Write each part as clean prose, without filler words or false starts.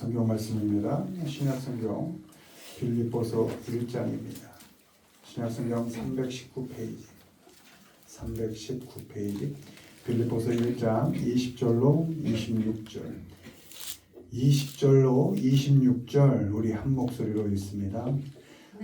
성경 말씀입니다. 신약성경 빌립보서 1장입니다. 신약성경 319페이지 빌립보서 1장 20절로 26절 우리 한 목소리로 읽습니다.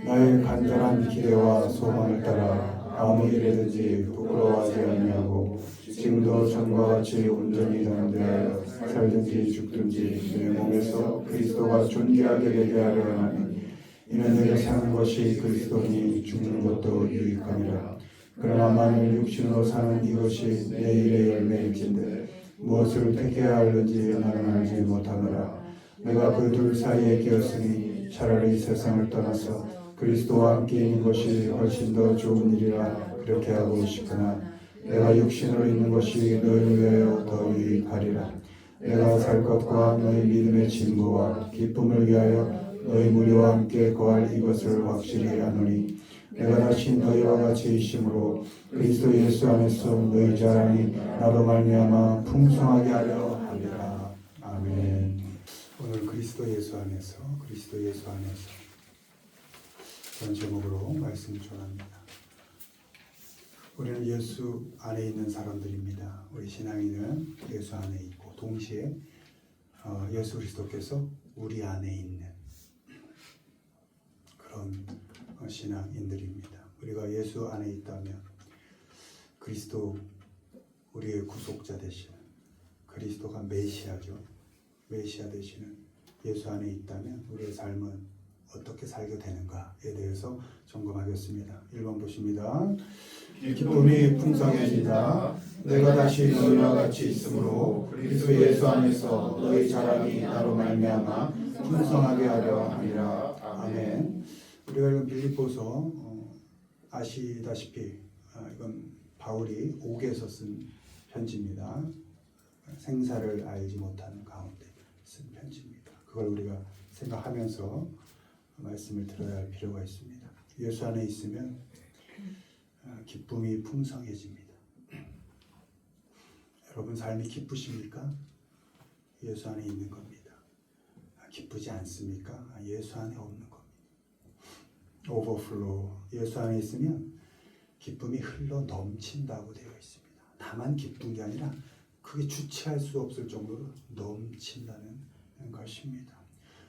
나의 간절한 기대와 소망을 따라 아무 일에든지 부끄러워하지 아니하고 지금도 전과 같이 온전히 담대하여 살든지 죽든지 내 몸에서 그리스도가 존귀하게 되게 하려 하니 이는 내게 사는 것이 그리스도니 죽는 것도 유익함이라. 그러나 만일 육신으로 사는 이것이 내 일의 열매일진데 무엇을 택해야 하는지 나는 알지 못하노라. 내가 그 둘 사이에 끼었으니 차라리 세상을 떠나서 그리스도와 함께 있는 것이 훨씬 더 좋은 일이라 그렇게 하고 싶으나 내가 육신으로 있는 것이 너희를 위하여 더 유익하리라. 내가 살 것과 너희 믿음의 진보와 기쁨을 위하여 너희 무리와 함께 거할 이것을 확실히 아노니 내가 다시 너희와 같이 있으므로 그리스도 예수 안에서 너희 자랑이 나로 말미암아 풍성하게 하려 함이라. 아멘. 오늘 그리스도 예수 안에서 그런 제목으로 말씀을 전합니다. 우리는 예수 안에 있는 사람들입니다. 우리 신앙인은 예수 안에 있고 동시에 예수 그리스도께서 우리 안에 있는 그런 신앙인들입니다. 우리가 예수 안에 있다면 그리스도 우리의 구속자 되시는 그리스도가 메시아죠. 메시아 되시는 예수 안에 있다면 우리의 삶은 어떻게 살게 되는가에 대해서 점검하겠습니다. 1번 보십니다. 기쁨이 풍성해진다. 내가 다시 너희와 같이 있으므로 그리스도 예수 안에서 너희 자랑이 나로 말미암아 풍성하게 하려 함이라. 아멘. 우리가 읽은 빌립보서 아시다시피 이건 바울이 옥에서 쓴 편지입니다. 생사를 알지 못하는 가운데 쓴 편지입니다. 그걸 우리가 생각하면서 말씀을 들어야 할 필요가 있습니다. 예수 안에 있으면 기쁨이 풍성해집니다. 여러분 삶이 기쁘십니까? 예수 안에 있는 겁니다. 기쁘지 않습니까? 예수 안에 없는 겁니다. 오버플로우. 예수 안에 있으면 기쁨이 흘러 넘친다고 되어 있습니다. 다만 기쁜 게 아니라 그게 주체할 수 없을 정도로 넘친다는 것입니다.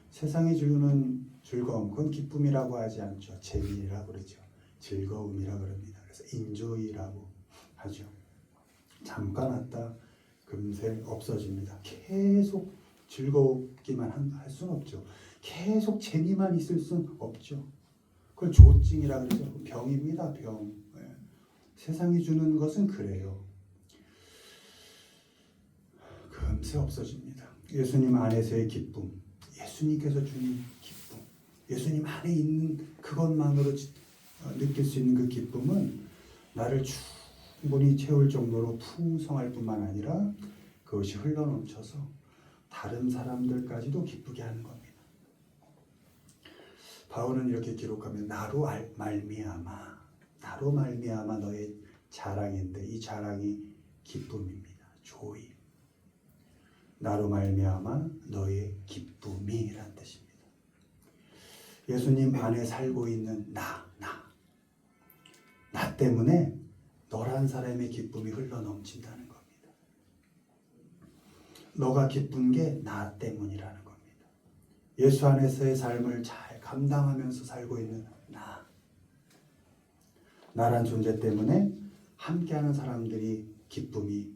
세상이 주는 즐거움, 그건 기쁨이라고 하지 않죠. 재미라고 그러죠. 즐거움이라고 그럽니다. 그래서 인조이라고 하죠. 잠깐 왔다 금세 없어집니다. 계속 즐겁기만 할 수는 없죠. 계속 재미만 있을 수는 없죠. 그걸 조증이라고 그러죠. 병입니다. 병. 세상이 주는 것은 그래요. 금세 없어집니다. 예수님 안에서의 기쁨, 예수님께서 주는 기쁨, 예수님 안에 있는 그것만으로 느낄 수 있는 그 기쁨은 나를 충분히 채울 정도로 풍성할 뿐만 아니라 그것이 흘러넘쳐서 다른 사람들까지도 기쁘게 하는 겁니다. 바울은 이렇게 기록하면 나로 말미암아 너의 자랑인데 이 자랑이 기쁨입니다. 조이. 나로 말미암아 너의 기쁨이란 뜻입니다. 예수님 안에 살고 있는 나 때문에 너란 사람의 기쁨이 흘러넘친다는 겁니다. 너가 기쁜 게 나 때문이라는 겁니다. 예수 안에서의 삶을 잘 감당하면서 살고 있는 나란 존재 때문에 함께하는 사람들이 기쁨이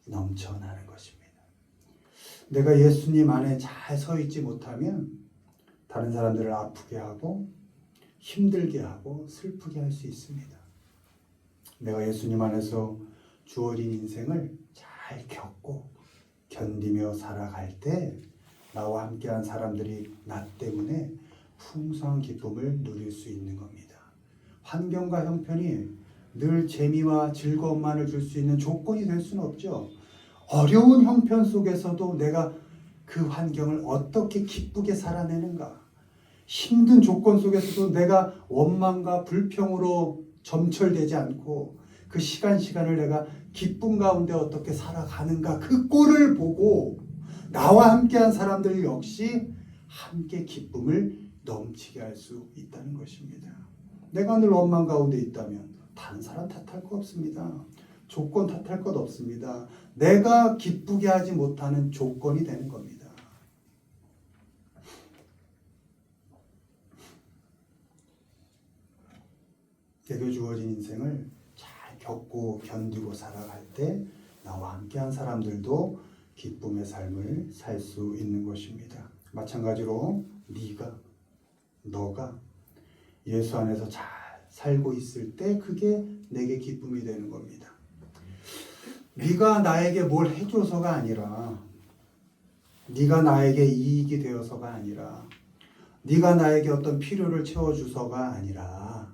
넘쳐나는 것입니다. 내가 예수님 안에 잘 서 있지 못하면 다른 사람들을 아프게 하고 힘들게 하고 슬프게 할 수 있습니다. 내가 예수님 안에서 주어진 인생을 잘 겪고 견디며 살아갈 때 나와 함께한 사람들이 나 때문에 풍성한 기쁨을 누릴 수 있는 겁니다. 환경과 형편이 늘 재미와 즐거움만을 줄 수 있는 조건이 될 수는 없죠. 어려운 형편 속에서도 내가 그 환경을 어떻게 기쁘게 살아내는가, 힘든 조건 속에서도 내가 원망과 불평으로 점철되지 않고 그 시간을 내가 기쁨 가운데 어떻게 살아가는가, 그 꼴을 보고 나와 함께한 사람들 역시 함께 기쁨을 넘치게 할 수 있다는 것입니다. 내가 늘 원망 가운데 있다면 다른 사람 탓할 거 없습니다. 조건 탓할 것 없습니다. 내가 기쁘게 하지 못하는 조건이 되는 겁니다. 내게 주어진 인생을 잘 겪고 견디고 살아갈 때 나와 함께한 사람들도 기쁨의 삶을 살 수 있는 것입니다. 마찬가지로 너가 예수 안에서 잘 살고 있을 때 그게 내게 기쁨이 되는 겁니다. 네가 나에게 뭘 해줘서가 아니라, 네가 나에게 이익이 되어서가 아니라, 네가 나에게 어떤 필요를 채워주서가 아니라,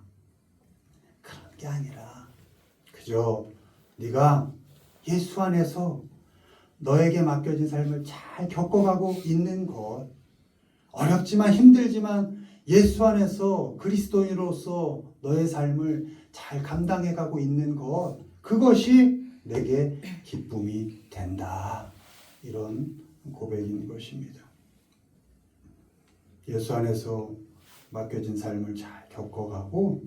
그런 게 아니라 그저 네가 예수 안에서 너에게 맡겨진 삶을 잘 겪어가고 있는 것, 어렵지만 힘들지만 예수 안에서 그리스도인으로서 너의 삶을 잘 감당해가고 있는 것, 그것이 내게 기쁨이 된다. 이런 고백인 것입니다. 예수 안에서 맡겨진 삶을 잘 겪어가고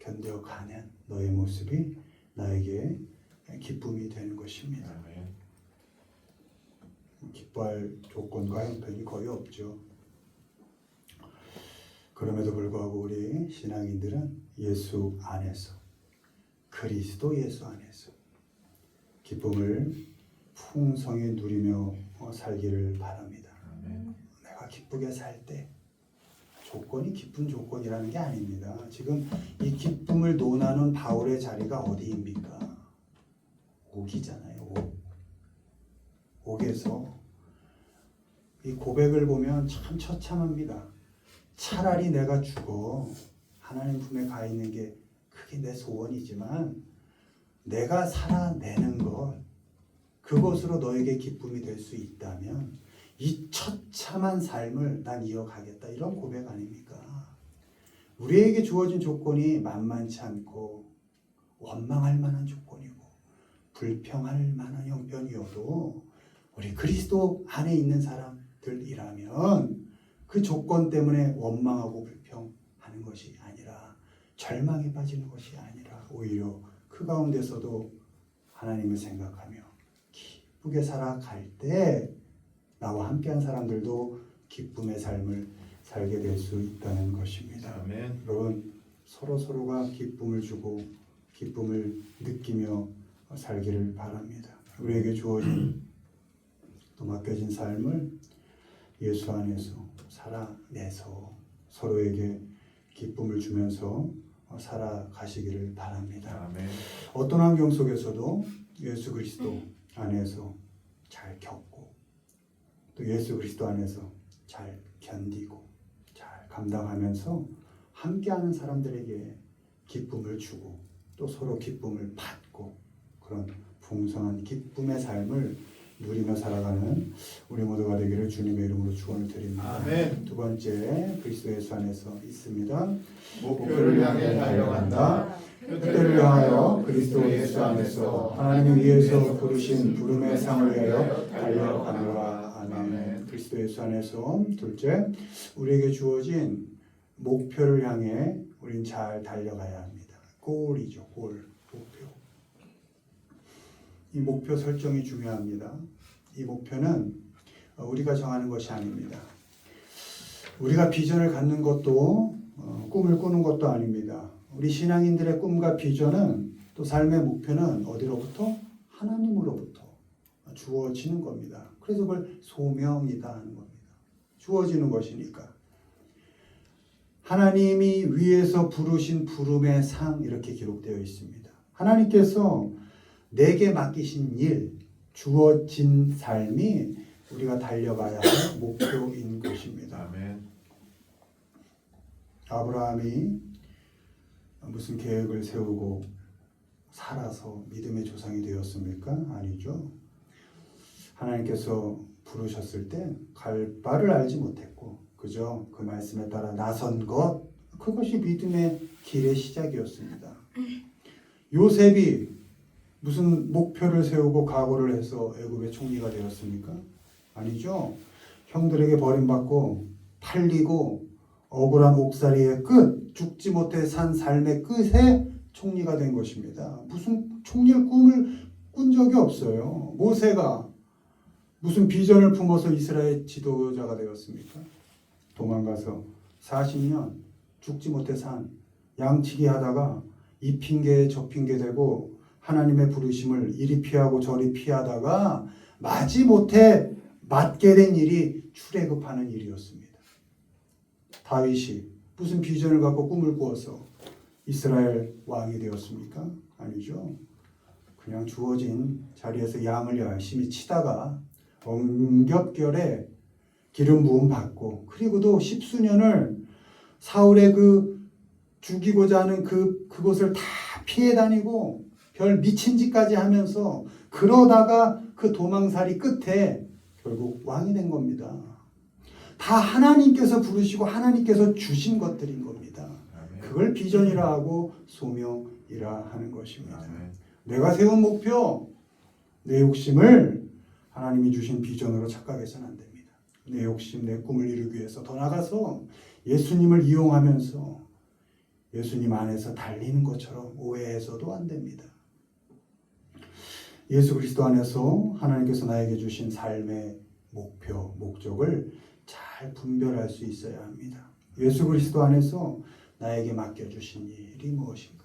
견뎌가는 너의 모습이 나에게 기쁨이 되는 것입니다. 기뻐할 조건과 형편이 거의 없죠. 그럼에도 불구하고 우리 신앙인들은 예수 안에서, 그리스도 예수 안에서 기쁨을 풍성히 누리며 살기를 바랍니다. 내가 기쁘게 살 때 조건이 기쁜 조건이라는 게 아닙니다. 지금 이 기쁨을 논하는 바울의 자리가 어디입니까? 옥이잖아요. 옥에서 이 고백을 보면 참 처참합니다. 차라리 내가 죽어 하나님 품에 가 있는 게 그게 내 소원이지만 내가 살아내는 것, 그것으로 너에게 기쁨이 될 수 있다면 이 처참한 삶을 난 이어가겠다, 이런 고백 아닙니까? 우리에게 주어진 조건이 만만치 않고 원망할 만한 조건이고 불평할 만한 형편이어도 우리 그리스도 안에 있는 사람들이라면 그 조건 때문에 원망하고 불평하는 것이 아니라, 절망에 빠지는 것이 아니라 오히려 그 가운데서도 하나님을 생각하며 기쁘게 살아갈 때 나와 함께한 사람들도 기쁨의 삶을 살게 될 수 있다는 것입니다. 아멘. 여러분, 서로가 기쁨을 주고 기쁨을 느끼며 살기를 바랍니다. 우리에게 주어진 또 맡겨진 삶을 예수 안에서 살아내서 서로에게 기쁨을 주면서 살아가시기를 바랍니다. 아멘. 어떤 환경 속에서도 예수 그리스도 안에서 잘 겪고 또 예수 그리스도 안에서 잘 견디고 잘 감당하면서 함께하는 사람들에게 기쁨을 주고 또 서로 기쁨을 받고 그런 풍성한 기쁨의 삶을 누리며 살아가는 우리 모두가 되기를 주님의 이름으로 축원을 드립니다. 아멘. 두 번째, 그리스도 예수 안에서 있습니다. 목표를 향해 달려간다. 그때를 향하여 그리스도 예수 안에서 하나님을 위해서 부르신 부름의 상을 위하여 달려가노라. 아멘. 그리스도 예수 안에서 둘째, 우리에게 주어진 목표를 향해 우린 잘 달려가야 합니다. 골이죠. 골, 목표. 이 목표 설정이 중요합니다. 이 목표는 우리가 정하는 것이 아닙니다. 우리가 비전을 갖는 것도 꿈을 꾸는 것도 아닙니다. 우리 신앙인들의 꿈과 비전은 또 삶의 목표는 어디로부터? 하나님으로부터 주어지는 겁니다. 그래서 그걸 소명이다 하는 겁니다. 주어지는 것이니까. 하나님이 위에서 부르신 부름의 상, 이렇게 기록되어 있습니다. 하나님께서 내게 맡기신 일, 주어진 삶이 우리가 달려가야 할 목표인 것입니다. 아멘. 아브라함이 무슨 계획을 세우고 살아서 믿음의 조상이 되었습니까? 아니죠. 하나님께서 부르셨을 때 갈 바를 알지 못했고 그저 그 말씀에 따라 나선 것, 그것이 믿음의 길의 시작이었습니다. 요셉이 무슨 목표를 세우고 각오를 해서 애굽의 총리가 되었습니까? 아니죠. 형들에게 버림받고 팔리고 억울한 옥살이의 끝, 죽지 못해 산 삶의 끝에 총리가 된 것입니다. 무슨 총리의 꿈을 꾼 적이 없어요. 모세가 무슨 비전을 품어서 이스라엘 지도자가 되었습니까? 도망가서 40년 죽지 못해 산 양치기 하다가 이 핑계 저 핑계 대고 하나님의 부르심을 이리 피하고 저리 피하다가 마지못해 맡게 된 일이 출애굽하는 일이었습니다. 다윗이 무슨 비전을 갖고 꿈을 꾸어서 이스라엘 왕이 되었습니까? 아니죠. 그냥 주어진 자리에서 양을 열심히 치다가 엉겹결에 기름 부음 받고 그리고도 십수년을 사울의 그 죽이고자 하는 그곳을 다 피해 다니고 별 미친 짓까지 하면서 그러다가 그 도망살이 끝에 결국 왕이 된 겁니다. 다 하나님께서 부르시고 하나님께서 주신 것들인 겁니다. 그걸 비전이라 하고 소명이라 하는 것입니다. 내가 세운 목표, 내 욕심을 하나님이 주신 비전으로 착각해서는 안 됩니다. 내 욕심, 내 꿈을 이루기 위해서 더 나가서 예수님을 이용하면서 예수님 안에서 달리는 것처럼 오해해서도 안 됩니다. 예수 그리스도 안에서 하나님께서 나에게 주신 삶의 목표, 목적을 잘 분별할 수 있어야 합니다. 예수 그리스도 안에서 나에게 맡겨주신 일이 무엇인가?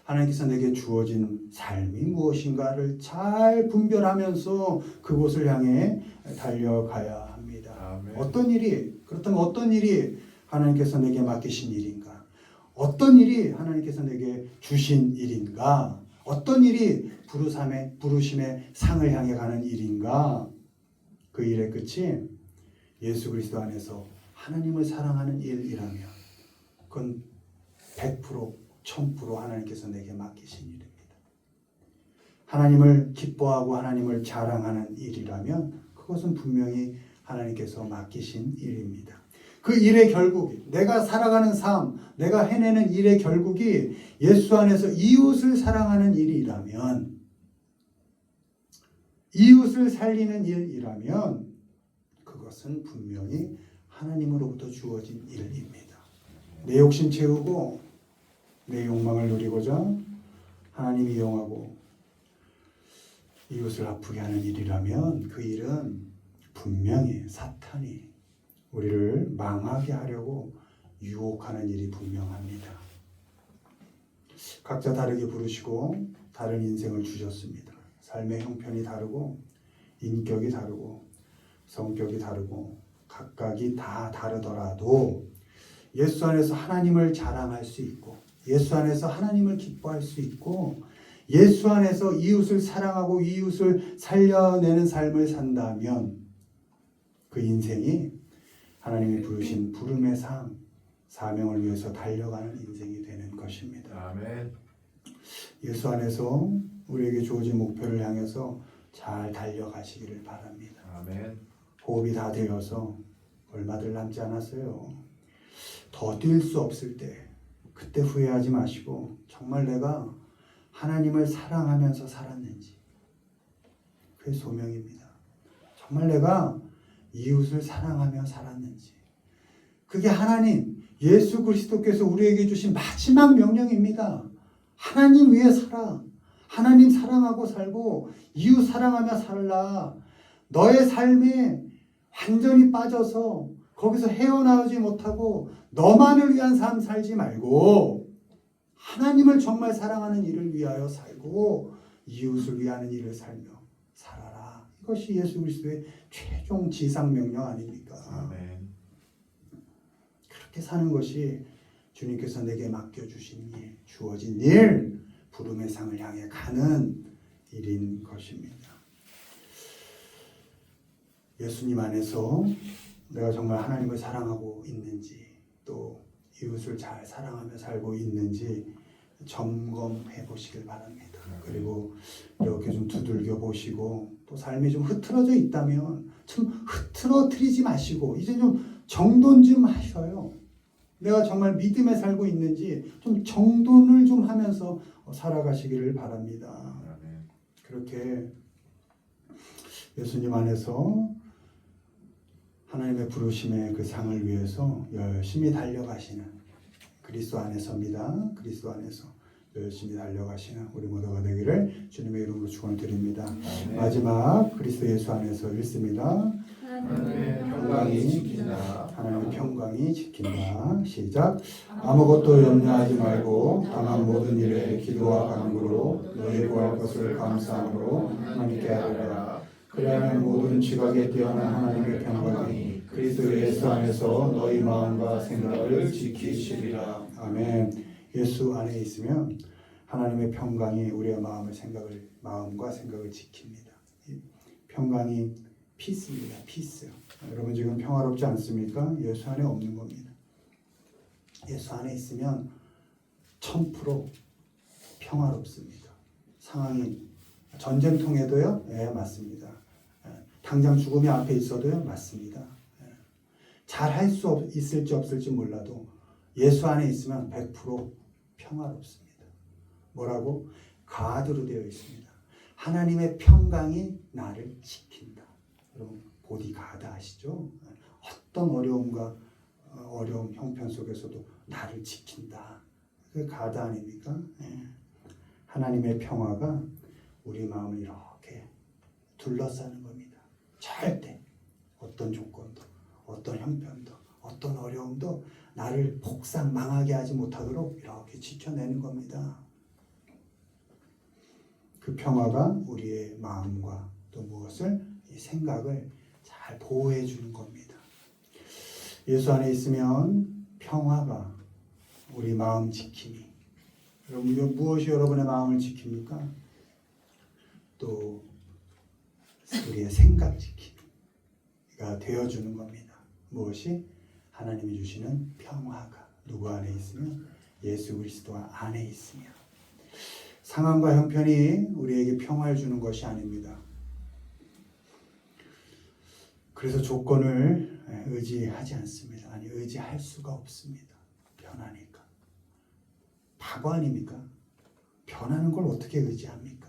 하나님께서 내게 주어진 삶이 무엇인가를 잘 분별하면서 그곳을 향해 달려가야 합니다. 아멘. 그렇다면 어떤 일이 하나님께서 내게 맡기신 일인가? 어떤 일이 하나님께서 내게 주신 일인가? 어떤 일이 부르심의 상을 향해 가는 일인가? 그 일의 끝이 예수 그리스도 안에서 하나님을 사랑하는 일이라면 그건 100%, 1000% 하나님께서 내게 맡기신 일입니다. 하나님을 기뻐하고 하나님을 자랑하는 일이라면 그것은 분명히 하나님께서 맡기신 일입니다. 그 일의 결국, 내가 살아가는 삶, 내가 해내는 일의 결국이 예수 안에서 이웃을 사랑하는 일이라면, 이웃을 살리는 일이라면 그것은 분명히 하나님으로부터 주어진 일입니다. 내 욕심 채우고 내 욕망을 누리고자 하나님 이용하고 이웃을 아프게 하는 일이라면 그 일은 분명히 사탄이 우리를 망하게 하려고 유혹하는 일이 분명합니다. 각자 다르게 부르시고 다른 인생을 주셨습니다. 삶의 형편이 다르고 인격이 다르고 성격이 다르고 각각이 다 다르더라도 예수 안에서 하나님을 자랑할 수 있고 예수 안에서 하나님을 기뻐할 수 있고 예수 안에서 이웃을 사랑하고 이웃을 살려내는 삶을 산다면 그 인생이 하나님이 부르신 부름의 사명을 위해서 달려가는 인생이 되는 것입니다. 아멘. 예수 안에서 우리에게 주어진 목표를 향해서 잘 달려가시기를 바랍니다. 아멘. 호흡이 다 되어서 얼마들 남지 않았어요. 더 뛸 수 없을 때 그때 후회하지 마시고 정말 내가 하나님을 사랑하면서 살았는지 그게 소명입니다. 정말 내가 이웃을 사랑하며 살았는지 그게 하나님 예수 그리스도께서 우리에게 주신 마지막 명령입니다. 하나님 위해 살아. 하나님 사랑하고 살고 이웃 사랑하며 살라. 너의 삶에 완전히 빠져서 거기서 헤어나오지 못하고 너만을 위한 삶 살지 말고 하나님을 정말 사랑하는 일을 위하여 살고 이웃을 위하는 일을 살며 살아라. 이것이 예수 그리스도의 최종 지상명령 아닙니까? 아멘. 그렇게 사는 것이 주님께서 내게 맡겨주신 일, 주어진 일, 부름의 상을 향해 가는 일인 것입니다. 예수님 안에서 내가 정말 하나님을 사랑하고 있는지 또 이웃을 잘 사랑하며 살고 있는지 점검해 보시길 바랍니다. 그리고 이렇게 좀 두들겨 보시고 또 삶이 좀 흐트러져 있다면 좀 흐트러뜨리지 마시고 이제 좀 정돈 좀 하셔요. 내가 정말 믿음에 살고 있는지 좀 정돈을 좀 하면서 살아가시기를 바랍니다. 그렇게 예수님 안에서 하나님의 부르심의 그 상을 위해서 열심히 달려가시는 그리스도 안에서입니다. 그리스도 안에서 열심히 달려가시는 우리 모두가 되기를 주님의 이름으로 축원을 드립니다. 마지막 그리스도 예수 안에서 읽습니다. 하나님의 평강이 지킨다. 하나님의 평강이 지킨다. 시작. 아무것도 염려하지 말고 다만 모든 일에 기도와 간구로 너희 구할 것을 감사함으로 하나님께 아뢰라. 그래야만 모든 지각에 뛰어난 하나님의 평강이 그리스도 예수 안에서 너희 마음과 생각을 지키시리라. 아멘. 예수 안에 있으면 하나님의 평강이 우리의 마음과 생각을 지킵니다. 이 평강이 피스입니다. 피스. 여러분 지금 평화롭지 않습니까? 예수 안에 없는 겁니다. 예수 안에 있으면 1000% 평화롭습니다. 상황이 전쟁통에도요, 예, 맞습니다. 당장 죽음이 앞에 있어도요, 맞습니다. 잘 할 수 있을지 없을지 몰라도 예수 안에 있으면 100% 평화롭습니다. 뭐라고? 가드로 되어 있습니다. 하나님의 평강이 나를 지킨다. 여러분 보디가드 아시죠? 어떤 어려움 형편 속에서도 나를 지킨다. 그게 가드 아닙니까? 하나님의 평화가 우리 마음을 이렇게 둘러싸는 겁니다. 절대 어떤 조건도, 어떤 형편도, 어떤 어려움도 나를 망하게 하지 못하도록 이렇게 지켜내는 겁니다. 그 평화가 우리의 마음과 또 무엇을, 이 생각을 잘 보호해 주는 겁니다. 예수 안에 있으면 평화가 우리 마음 지킴이. 여러분 무엇이 여러분의 마음을 지킵니까? 또 우리의 생각 지킴이가 되어주는 겁니다. 무엇이? 하나님이 주시는 평화가 누구 안에 있으면? 예수 그리스도 안에 있으면. 상황과 형편이 우리에게 평화를 주는 것이 아닙니다. 그래서 조건을 의지하지 않습니다. 아니, 의지할 수가 없습니다. 변하니까. 바보 아닙니까? 변하는 걸 어떻게 의지합니까?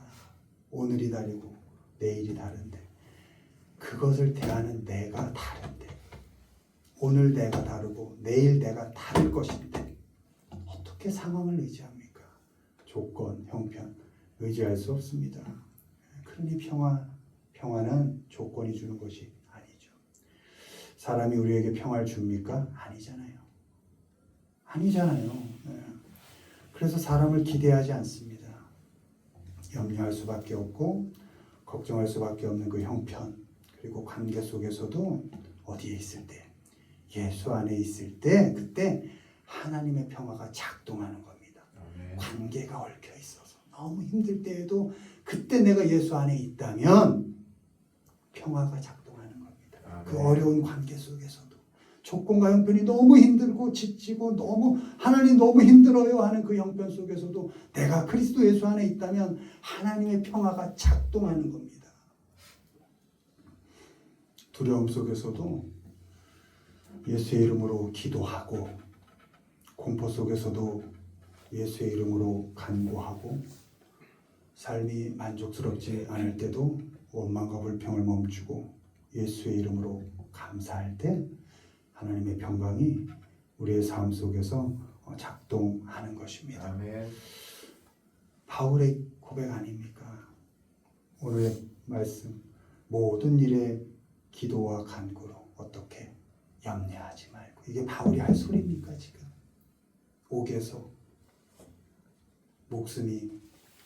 오늘이 다르고 내일이 다른데, 그것을 대하는 내가 다른데, 오늘 내가 다르고 내일 내가 다를 것인데 어떻게 상황을 의지합니까? 조건, 형편 의지할 수 없습니다. 그러니 평화는 조건이 주는 것이 아니죠. 사람이 우리에게 평화를 줍니까? 아니잖아요. 그래서 사람을 기대하지 않습니다. 염려할 수밖에 없고 걱정할 수밖에 없는 그 형편, 그리고 관계 속에서도 어디에 있을 때, 예수 안에 있을 때, 그때 하나님의 평화가 작동하는 겁니다. 관계가 얽혀 있어서 너무 힘들 때에도 그때 내가 예수 안에 있다면 평화가 작동하는 겁니다. 그 어려운 관계 속에서도, 조건과 형편이 너무 힘들고 지치고 하나님 너무 힘들어요 하는 그 형편 속에서도 내가 그리스도 예수 안에 있다면 하나님의 평화가 작동하는 겁니다. 두려움 속에서도 예수의 이름으로 기도하고, 공포 속에서도 예수의 이름으로 간구하고, 삶이 만족스럽지 않을 때도 원망과 불평을 멈추고 예수의 이름으로 감사할 때 하나님의 평강이 우리의 삶 속에서 작동하는 것입니다. 아멘. 바울의 고백 아닙니까? 오늘의 말씀, 모든 일에 기도와 간구로 어떻게? 염려하지 말고. 이게 바울이 할 소리입니까 지금? 옥에서 목숨이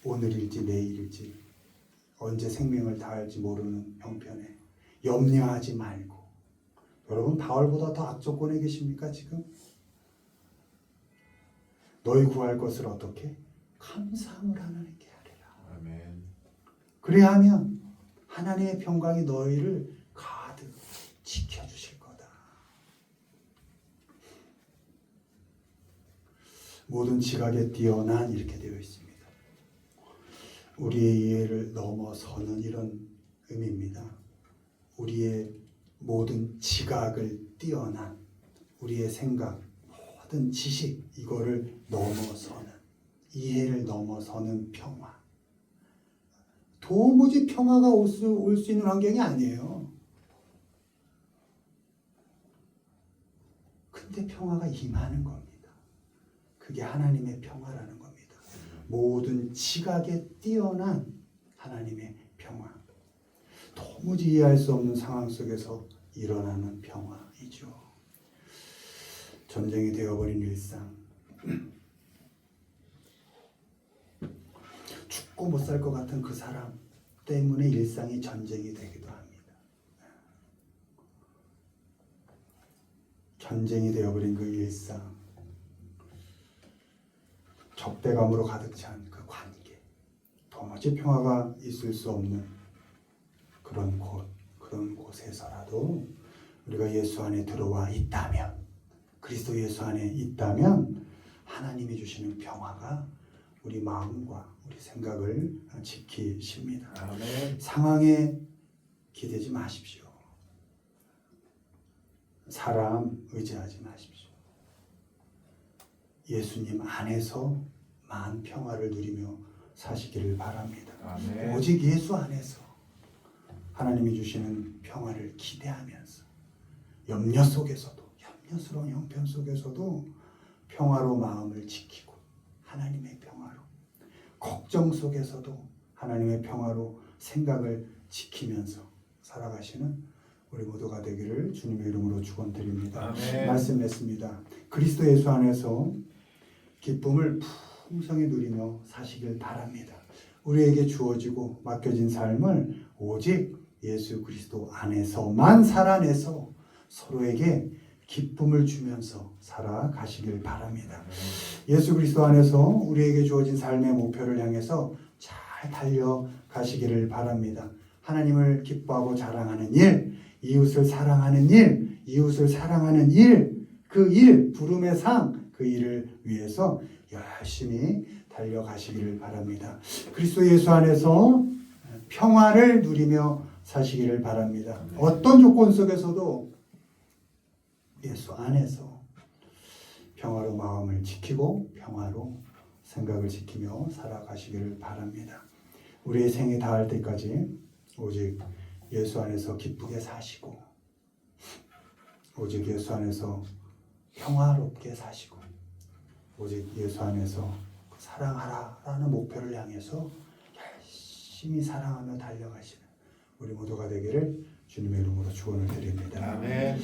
오늘일지 내일일지 언제 생명을 다할지 모르는 형편에 염려하지 말고. 여러분 바울보다 더 악조건에 계십니까 지금? 너희 구할 것을 어떻게? 감사함을 하나님께 하리라. 아멘. 그래야 하면 하나님의 평강이 너희를 가득 지켜주실 거다. 모든 지각에 뛰어난, 이렇게 되어 있습니다. 우리의 이해를 넘어서는, 이런 의미입니다. 우리의 모든 지각을 뛰어난, 우리의 생각, 모든 지식, 이거를 넘어서는, 이해를 넘어서는 평화. 도무지 평화가 올 수 있는 환경이 아니에요. 가운데 평화가 임하는 겁니다. 그게 하나님의 평화라는 겁니다. 모든 지각에 뛰어난 하나님의 평화. 도무지 이해할 수 없는 상황 속에서 일어나는 평화이죠. 전쟁이 되어버린 일상. 죽고 못 살 것 같은 그 사람 때문에 일상이 전쟁이 되기도 합니다. 전쟁이 되어버린 그 일상. 적대감으로 가득 찬 그 관계. 도무지 평화가 있을 수 없는 그런 곳에서라도 우리가 예수 안에 들어와 있다면, 그리스도 예수 안에 있다면 하나님이 주시는 평화가 우리 마음과 우리 생각을 지키십니다. 아멘. 상황에 기대지 마십시오. 사람 의지하지 마십시오. 예수님 안에서만 평화를 누리며 사시기를 바랍니다. 아멘. 오직 예수 안에서 하나님이 주시는 평화를 기대하면서 염려 속에서도, 염려스러운 형편 속에서도 평화로 마음을 지키고 하나님의 평화로, 걱정 속에서도 하나님의 평화로 생각을 지키면서 살아가시는 우리 모두가 되기를 주님의 이름으로 축원드립니다. 아멘. 말씀했습니다. 그리스도 예수 안에서 기쁨을 풍성히 누리며 사시길 바랍니다. 우리에게 주어지고 맡겨진 삶을 오직 예수 그리스도 안에서만 살아내서 서로에게 기쁨을 주면서 살아가시길 바랍니다. 예수 그리스도 안에서 우리에게 주어진 삶의 목표를 향해서 잘 달려가시기를 바랍니다. 하나님을 기뻐하고 자랑하는 일, 이웃을 사랑하는 일, 그 일, 부름의 상, 그 일을 위해서 열심히 달려가시기를 바랍니다. 그리스도 예수 안에서 평화를 누리며 사시기를 바랍니다. 어떤 조건 속에서도 예수 안에서 평화로 마음을 지키고 평화로 생각을 지키며 살아가시기를 바랍니다. 우리의 생이 다할 때까지 오직 예수 안에서 기쁘게 사시고, 오직 예수 안에서 평화롭게 사시고, 오직 예수 안에서 사랑하라라는 목표를 향해서 열심히 사랑하며 달려가시는 우리 모두가 되기를 주님의 이름으로 축원을 드립니다. 아멘.